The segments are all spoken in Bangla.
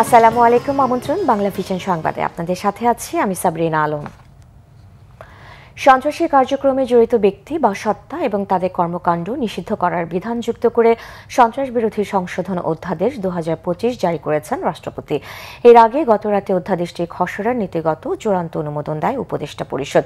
আসসালামু আলাইকুম। আমন্ত্রণ বাংলা ভিশন সংবাদে আপনাদের সাথে আছি আমি সাবরিনা আলম। সন্ত্রাসী কার্যক্রমে জড়িত ব্যক্তি বা সত্তা এবং তাদের কর্মকাণ্ড নিষিদ্ধ করার বিধান যুক্ত করে সন্ত্রাস বিরোধী সংশোধন অধ্যাদেশ 2025 জারি করেছেন রাষ্ট্রপতি। এর আগে গতরাতে অধ্যাদেশটির খসড়ার নীতিগত চূড়ান্ত অনুমোদন দেয় উপদেষ্টা পরিষদ।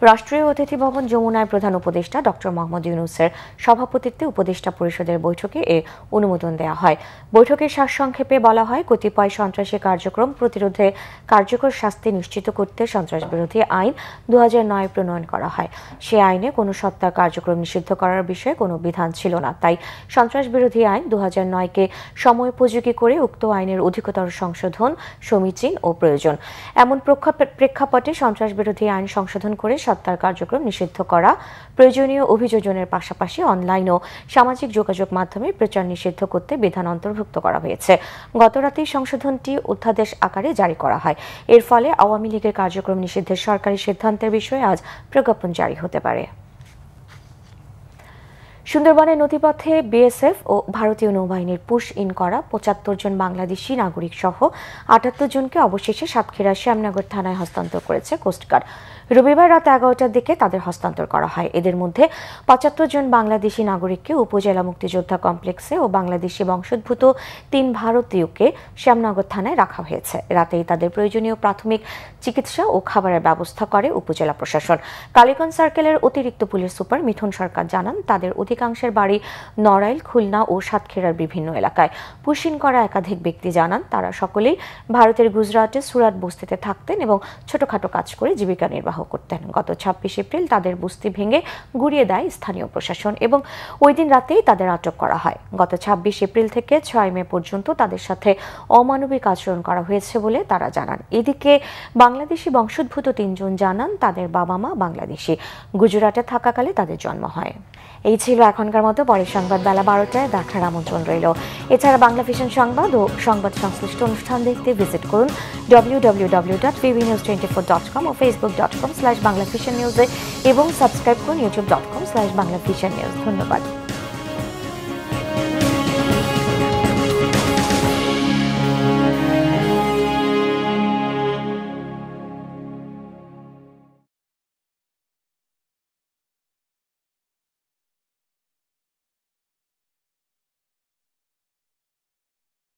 রাষ্ট্রীয় অতিথি ভবন যমুনায় প্রধান উপদেষ্টা ডক্টর মোহাম্মদ ইউনূসের সভাপতিত্বে উপদেষ্টা পরিষদের বৈঠকে এ অনুমোদন দেওয়া হয়। বৈঠকের সারসংক্ষেপে বলা হয়, কতিপয় সন্ত্রাসী কার্যক্রম প্রতিরোধে কার্যকর শাস্তি নিশ্চিত করতে সন্ত্রাস বিরোধী আইন 2009 প্রণয়ন করা হয়। সে আইনে কোনো সত্তার কার্যক্রম নিষিদ্ধ করার বিষয়ে কোনো বিধান ছিল না। তাই সন্ত্রাস বিরোধী আইন 2009-কে সময়োপযোগী করে উক্ত আইনের অধিকতর সংশোধন সমীচীন ও প্রয়োজন। এমন প্রেক্ষাপটে সন্ত্রাস বিরোধী আইন সংশোধন করে সত্তার কার্যক্রম নিষিদ্ধ করা প্রয়োজনীয় অভিযোজনের পাশাপাশি অনলাইন ও সামাজিক যোগাযোগ মাধ্যমে প্রচার নিষিদ্ধ করতে বিধান অন্তর্ভুক্ত করা হয়েছে। গতরাতেই সংশোধনটি অধ্যাদেশ আকারে জারি করা হয়। এর ফলে আওয়ামী লীগের কার্যক্রম নিষিদ্ধের সরকারি সিদ্ধান্তের বিষয়ে আজ প্রজ্ঞাপন জারি হতে পারে। সুন্দরবনের নদীপথে বিএসএফ ও ভারতীয় নৌবাহিনীর পুশ ইন করা 75 জন বাংলাদেশি নাগরিক সহ 78 জনকে অবশেষে সাতক্ষীরার শ্যামনগর থানায় হস্তান্তর করেছে কোস্টগার্ড। রবিবার রাত 11টার দিকে তাদের হস্তান্তর করা হয়। এদের মধ্যে 75 জন বাংলাদেশি নাগরিককে উপজেলা মুক্তিযোদ্ধা কমপ্লেক্সে ও বাংলাদেশি বংশোদ্ভূত 3 ভারতীয়কে শ্যামনগর থানায় রাখা হয়েছে। রাতেই তাদের প্রয়োজনীয় প্রাথমিক চিকিৎসা ও খাবারের ব্যবস্থা করে উপজেলা প্রশাসন। কালীগঞ্জ সার্কেলের অতিরিক্ত পুলিশ সুপার মিথুন সরকার জানান, তাদের অধিকাংশের বাড়ি নড়াইল, খুলনা ও সাতক্ষীরার বিভিন্ন এলাকায়। পুশিন করা একাধিক ব্যক্তি জানান, তারা সকলেই ভারতের গুজরাটের সুরাট বস্তিতে থাকতেন এবং ছোটখাটো কাজ করে জীবিকা নির্বাহ করতেন। গত 26 এপ্রিল তাদের বস্তি ভেঙে গুড়িয়ে দেয় স্থানীয় প্রশাসন এবং ওই দিন রাতেই তাদের আটক করা হয়। গত 26 এপ্রিল থেকে 6 মে পর্যন্ত তাদের সাথে অমানবিক আচরণ করা হয়েছে বলে তারা জানান। এদিকে বাংলাদেশি বংশোদ্ভূত 3 জন জানান, তাদের বাবা মা বাংলাদেশি, গুজরাটে থাকাকালে তাদের জন্ম হয়। এই ছিল এখনকার মতো। পরের সংবাদ বেলা 12টায় দেখার আমন্ত্রণ রইল। এছাড়া বাংলা ভিশন সংবাদ ও সংবাদ সংশ্লিষ্ট অনুষ্ঠান দেখতে ভিজিট করুন www.tvnews24.com ও facebook.com/banglavisionnews এবং সাবস্ক্রাইব করুন youtube.com/banglavisionnews। ধন্যবাদ।